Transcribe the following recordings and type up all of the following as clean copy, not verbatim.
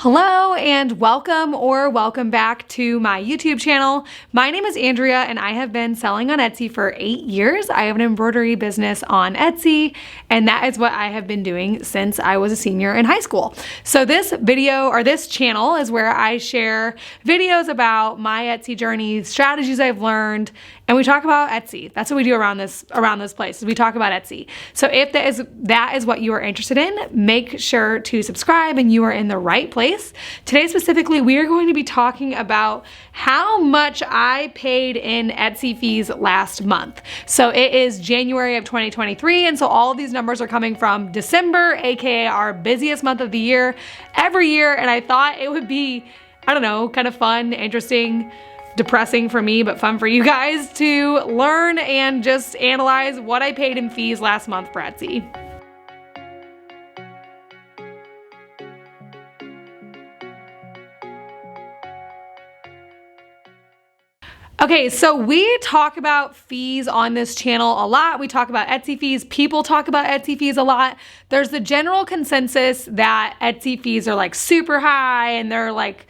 Hello and welcome back to my YouTube channel. My name is Andrea and I have been selling on Etsy for 8 years. I have an embroidery business on Etsy and that is what I have been doing since I was a senior in high school. So this channel is where I share videos about my Etsy journey, strategies I've learned, and we talk about Etsy. That's what we do around this place, is we talk about Etsy. So if that is what you are interested in, make sure to subscribe and you are in the right place. Today specifically, we are going to be talking about how much I paid in Etsy fees last month. So it is January of 2023, and so all of these numbers are coming from December, aka our busiest month of the year every year, and I thought it would be, I don't know, kind of fun, interesting, depressing for me, but fun for you guys to learn and just analyze what I paid in fees last month for Etsy. Okay, so we talk about fees on this channel a lot. We talk about Etsy fees. People talk about Etsy fees a lot. There's the general consensus that Etsy fees are like super high and they're like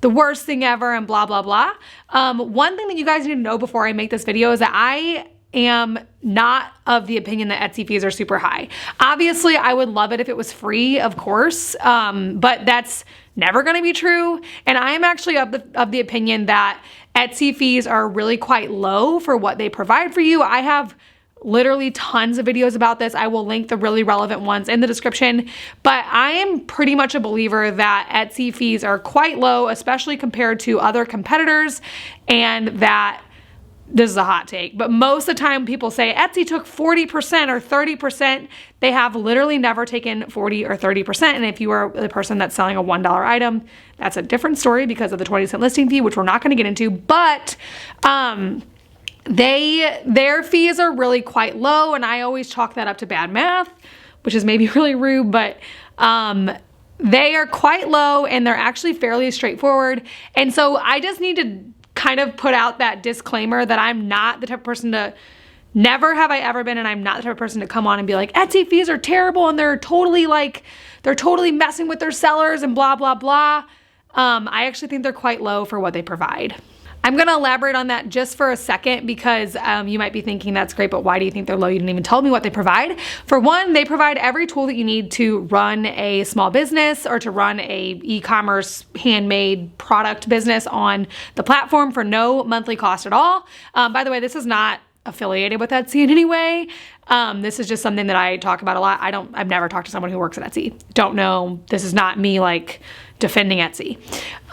the worst thing ever and blah, blah, blah. One thing that you guys need to know before I make this video is that I am not of the opinion that Etsy fees are super high. Obviously, I would love it if it was free, of course, but that's never gonna be true. And I am actually of the opinion that Etsy fees are really quite low for what they provide for you. I have literally tons of videos about this. I will link the really relevant ones in the description, but I am pretty much a believer that Etsy fees are quite low, especially compared to other competitors, and that this is a hot take, but most of the time people say Etsy took 40% or 30%. They have literally never taken 40 or 30%. And if you are the person that's selling a $1 item, that's a different story because of the 20-cent listing fee, which we're not going to get into. But their fees are really quite low, and I always chalk that up to bad math, which is maybe really rude, but they are quite low and they're actually fairly straightforward. And so I just need to kind of put out that disclaimer that I'm not the type of person to, never have I ever been, and I'm not the type of person to come on and be like, Etsy fees are terrible and they're totally messing with their sellers and blah, blah, blah. I actually think they're quite low for what they provide. I'm gonna elaborate on that just for a second because you might be thinking that's great, but why do you think they're low? You didn't even tell me what they provide. For one, they provide every tool that you need to run a small business or to run a e-commerce handmade product business on the platform for no monthly cost at all. By the way, this is not affiliated with Etsy in any way. This is just something that I talk about a lot. I've never talked to someone who works at Etsy. Don't know. This is not me like defending Etsy.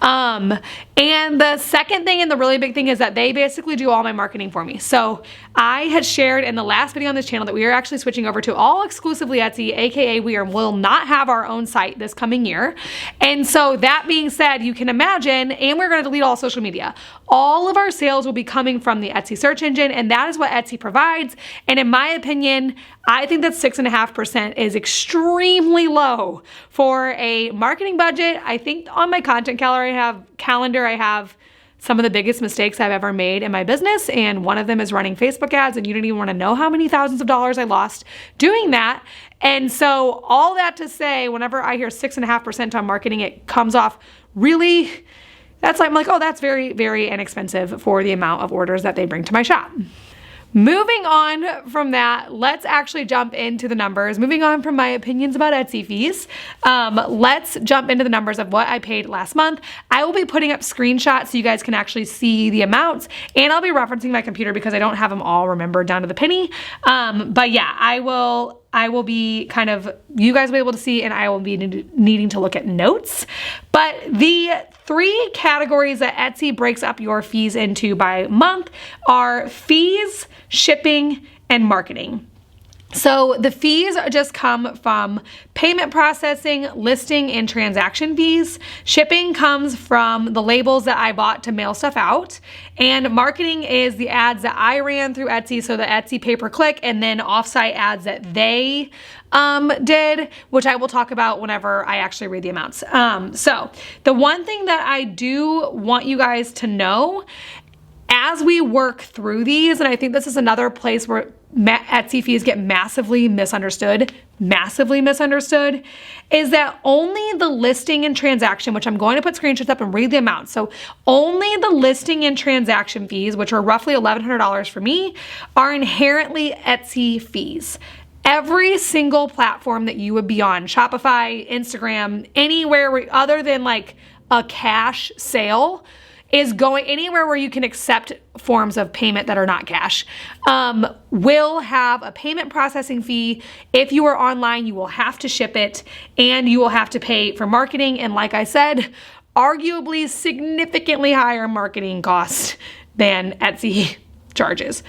And the second thing and the really big thing is that they basically do all my marketing for me. So I had shared in the last video on this channel that we are actually switching over to all exclusively Etsy, aka will not have our own site this coming year. And so that being said, you can imagine, and we're going to delete all social media. All of our sales will be coming from the Etsy search engine, and that is what Etsy provides. And in my opinion, I think that 6.5% is extremely low for a marketing budget. I think on my content calendar, I have some of the biggest mistakes I've ever made in my business, and one of them is running Facebook ads, and you don't even want to know how many thousands of dollars I lost doing that. And so all that to say, whenever I hear 6.5% on marketing, it comes off really, I'm like, oh, that's very, very inexpensive for the amount of orders that they bring to my shop. Moving on from that, let's actually jump into the numbers. Moving on from my opinions about Etsy fees, let's jump into the numbers of what I paid last month. I will be putting up screenshots so you guys can actually see the amounts, and I'll be referencing my computer because I don't have them all remembered down to the penny. But yeah, I will be you guys will be able to see, and I will be needing to look at notes. But the 3 categories that Etsy breaks up your fees into by month are fees, shipping, and marketing. So the fees just come from payment processing, listing, and transaction fees. Shipping comes from the labels that I bought to mail stuff out. And marketing is the ads that I ran through Etsy, so the Etsy pay-per-click, and then offsite ads that they did, which I will talk about whenever I actually read the amounts. So the one thing that I do want you guys to know as we work through these, and I think this is another place where Etsy fees get massively misunderstood, massively misunderstood, is that only the listing and transaction, which I'm going to put screenshots up and read the amount. So only the listing and transaction fees, which are roughly $1,100 for me, are inherently Etsy fees. Every single platform that you would be on, Shopify, Instagram, anywhere other than like a cash sale, is going anywhere where you can accept forms of payment that are not cash, will have a payment processing fee. If you are online, you will have to ship it and you will have to pay for marketing. And like I said, arguably significantly higher marketing costs than Etsy charges,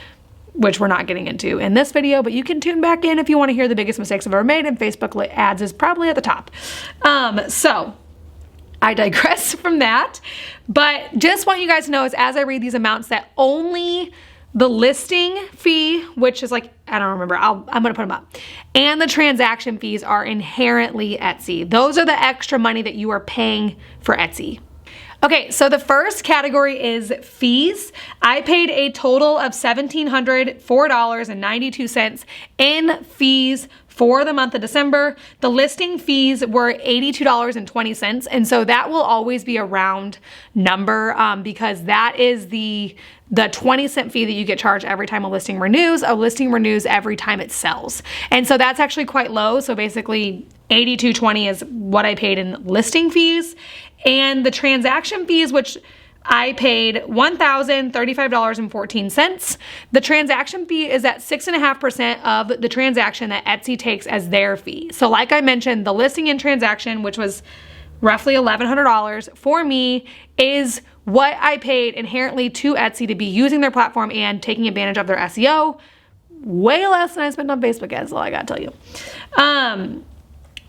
which we're not getting into in this video, but you can tune back in if you want to hear the biggest mistakes I've ever made, and Facebook ads is probably at the top. So I digress from that, but just want you guys to know is as I read these amounts that only the listing fee, which is like, I don't remember, I'm gonna put them up, and the transaction fees are inherently Etsy. Those are the extra money that you are paying for Etsy. Okay, so the first category is fees. I paid a total of $1,704.92 in fees for the month of December. The listing fees were $82.20, and so that will always be a round number because that is the 20-cent fee that you get charged every time a listing renews. A listing renews every time it sells. And so that's actually quite low. So basically $82.20 is what I paid in listing fees. And the transaction fees, which I paid $1,035.14. The transaction fee is at 6.5% of the transaction that Etsy takes as their fee. So like I mentioned, the listing and transaction, which was roughly $1,100 for me, is what I paid inherently to Etsy to be using their platform and taking advantage of their SEO. Way less than I spent on Facebook ads, all I gotta tell you.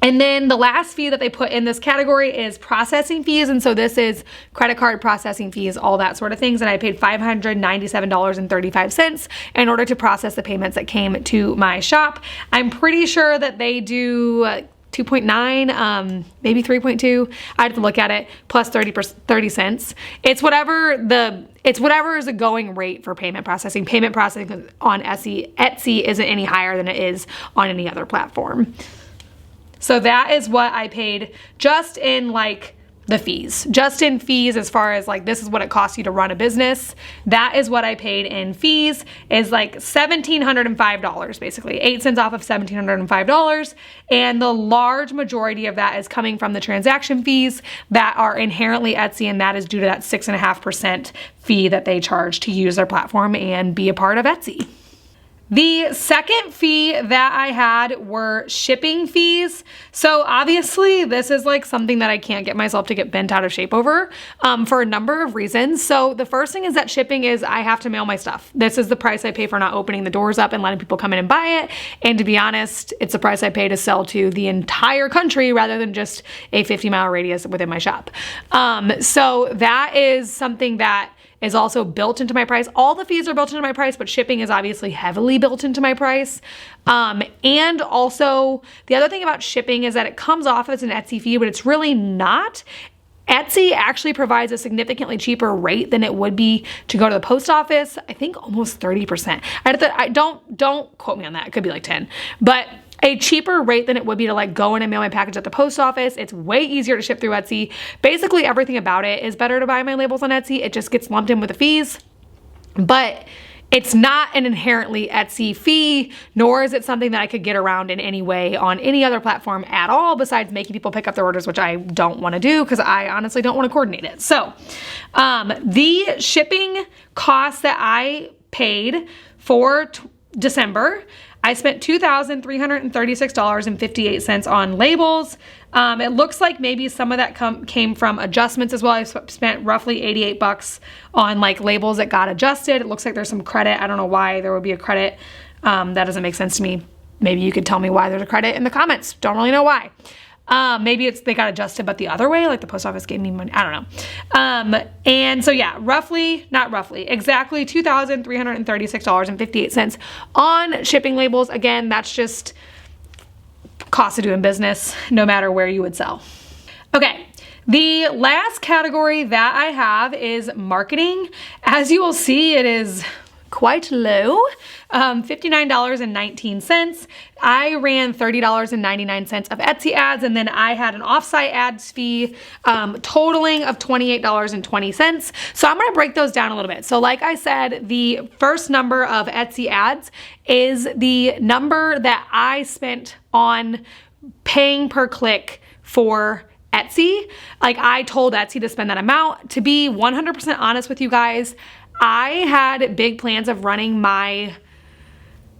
And then the last fee that they put in this category is processing fees. And so this is credit card processing fees, all that sort of things. And I paid $597.35 in order to process the payments that came to my shop. I'm pretty sure that they do 2.9, maybe 3.2. I have to look at it, plus 30 cents. It's whatever is a going rate for payment processing. Payment processing on Etsy isn't any higher than it is on any other platform. So that is what I paid just in like the fees. Just in fees as far as like this is what it costs you to run a business. That is what I paid in fees, is like $1,705 basically. 8 cents off of $1,705. And the large majority of that is coming from the transaction fees that are inherently Etsy, and that is due to that 6.5% fee that they charge to use their platform and be a part of Etsy. The second fee that I had were shipping fees. So obviously this is like something that I can't get myself to get bent out of shape over for a number of reasons. So the first thing is that shipping is I have to mail my stuff. This is the price I pay for not opening the doors up and letting people come in and buy it. And to be honest, it's the price I pay to sell to the entire country rather than just a 50-mile radius within my shop. So that is something that is also built into my price. All the fees are built into my price, but shipping is obviously heavily built into my price. And also the other thing about shipping is that it comes off as an Etsy fee, but it's really not. Etsy actually provides a significantly cheaper rate than it would be to go to the post office. I think almost 30%. Don't quote me on that. It could be like 10, but a cheaper rate than it would be to like go in and mail my package at the post office. It's way easier to ship through Etsy. Basically everything about it is better to buy my labels on Etsy. It just gets lumped in with the fees, but it's not an inherently Etsy fee, nor is it something that I could get around in any way on any other platform at all besides making people pick up their orders, which I don't want to do because I honestly don't want to coordinate it. So the shipping costs that I paid for December, I spent $2,336.58 on labels. It looks like maybe some of that came from adjustments as well. I spent roughly $88 on like labels that got adjusted. It looks like there's some credit. I don't know why there would be a credit. That doesn't make sense to me. Maybe you could tell me why there's a credit in the comments. Don't really know why. Maybe they got adjusted, but the other way, like the post office gave me money. I don't know. And so yeah, exactly $2,336.58 on shipping labels. Again, that's just cost of doing business, no matter where you would sell. Okay. The last category that I have is marketing. As you will see, it is quite low, $59.19. I ran $30.99 of Etsy ads, and then I had an Offsite Ads fee totaling of $28.20. So I'm gonna break those down a little bit. So like I said, the first number of Etsy ads is the number that I spent on paying per click for Etsy. Like I told Etsy to spend that amount. To be 100% honest with you guys, I had big plans of running my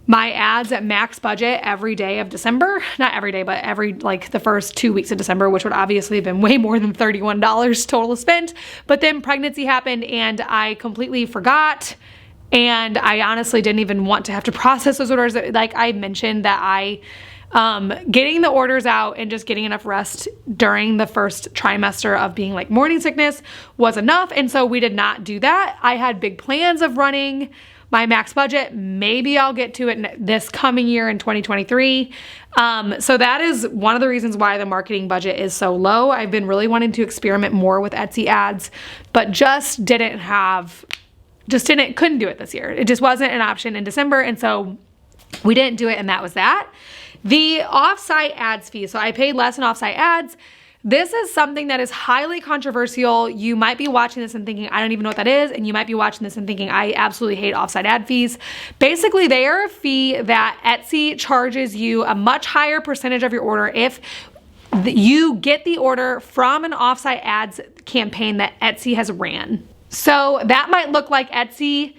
ads at max budget every day of December. Not every day, but every, like the first 2 weeks of December, which would obviously have been way more than $31 total spent. But then pregnancy happened and I completely forgot. And I honestly didn't even want to have to process those orders. Like I mentioned that getting the orders out and just getting enough rest during the first trimester of being like morning sickness was enough. And so we did not do that. I had big plans of running my max budget. Maybe I'll get to it this coming year in 2023. So that is one of the reasons why the marketing budget is so low. I've been really wanting to experiment more with Etsy ads, but just couldn't do it this year. It just wasn't an option in December. And so we didn't do it, and that was that. The Offsite Ads fee. So I paid less in Offsite Ads. This is something that is highly controversial. You might be watching this and thinking, I don't even know what that is. And you might be watching this and thinking, I absolutely hate Offsite Ad fees. Basically, they are a fee that Etsy charges you a much higher percentage of your order if you get the order from an Offsite Ads campaign that Etsy has ran. So that might look like Etsy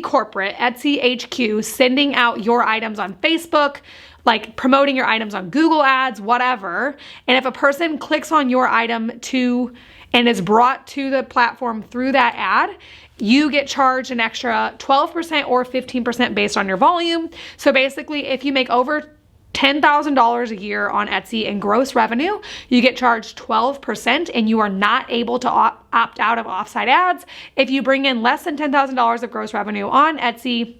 corporate, Etsy HQ, sending out your items on Facebook, like promoting your items on Google Ads, whatever. And if a person clicks on your item and is brought to the platform through that ad, you get charged an extra 12% or 15% based on your volume. So basically, if you make over $10,000 a year on Etsy in gross revenue, you get charged 12%, and you are not able to opt out of Offsite Ads. If you bring in less than $10,000 of gross revenue on Etsy,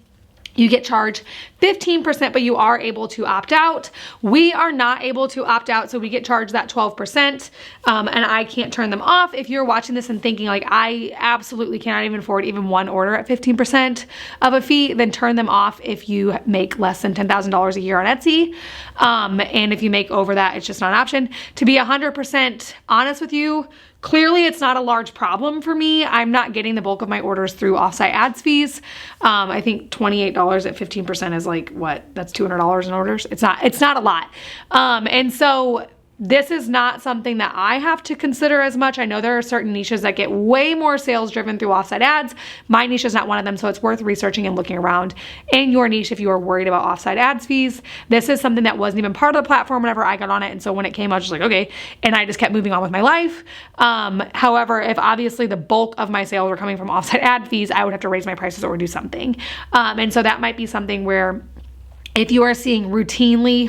you get charged 15%, but you are able to opt out. We are not able to opt out, so we get charged that 12%, and I can't turn them off. If you're watching this and thinking like, I absolutely cannot even afford even one order at 15% of a fee, then turn them off if you make less than $10,000 a year on Etsy. And if you make over that, it's just not an option. To be 100% honest with you, clearly, it's not a large problem for me. I'm not getting the bulk of my orders through Offsite Ads fees. I think $28 at 15% is like, what? That's $200 in orders. It's not a lot. And so this is not something that I have to consider as much. I know there are certain niches that get way more sales driven through Offsite Ads. My niche is not one of them, so it's worth researching and looking around in your niche if you are worried about Offsite Ads fees. This is something that wasn't even part of the platform whenever I got on it, and so when it came, I was just like, okay, and I just kept moving on with my life. However, if obviously the bulk of my sales are coming from Offsite Ad fees, I would have to raise my prices or do something. And so that might be something where if you are seeing routinely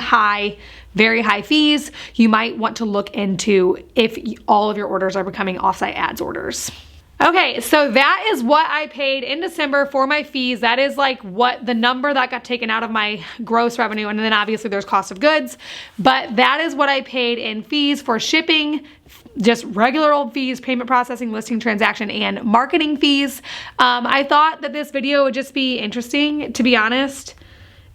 very high fees, you might want to look into if all of your orders are becoming Offsite Ads orders. Okay, so that is what I paid in December for my fees. That is like what the number that got taken out of my gross revenue, and then obviously there's cost of goods, but that is what I paid in fees for shipping, just regular old fees, payment processing, listing, transaction, and marketing fees. I thought that this video would just be interesting, to be honest.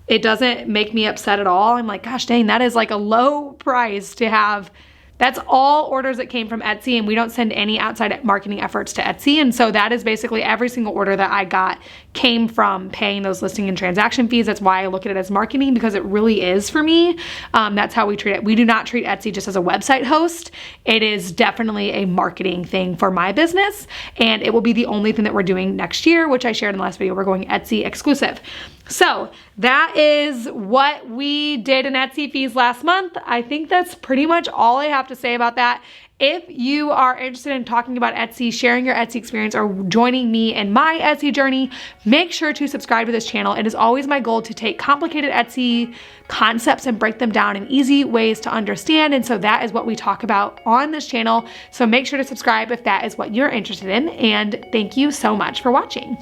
It doesn't make me upset at all. I'm like, gosh dang, that is like a low price to have. That's all orders that came from Etsy, and we don't send any outside marketing efforts to Etsy. And so that is basically every single order that I got came from paying those listing and transaction fees. That's why I look at it as marketing, because it really is for me. That's how we treat it. We do not treat Etsy just as a website host. It is definitely a marketing thing for my business, and it will be the only thing that we're doing next year, which I shared in the last video. We're going Etsy exclusive. So that is what we did in Etsy fees last month. I think that's pretty much all I have to say about that. If you are interested in talking about Etsy, sharing your Etsy experience, or joining me in my Etsy journey, make sure to subscribe to this channel. It is always my goal to take complicated Etsy concepts and break them down in easy ways to understand. And so that is what we talk about on this channel. So make sure to subscribe if that is what you're interested in. And thank you so much for watching.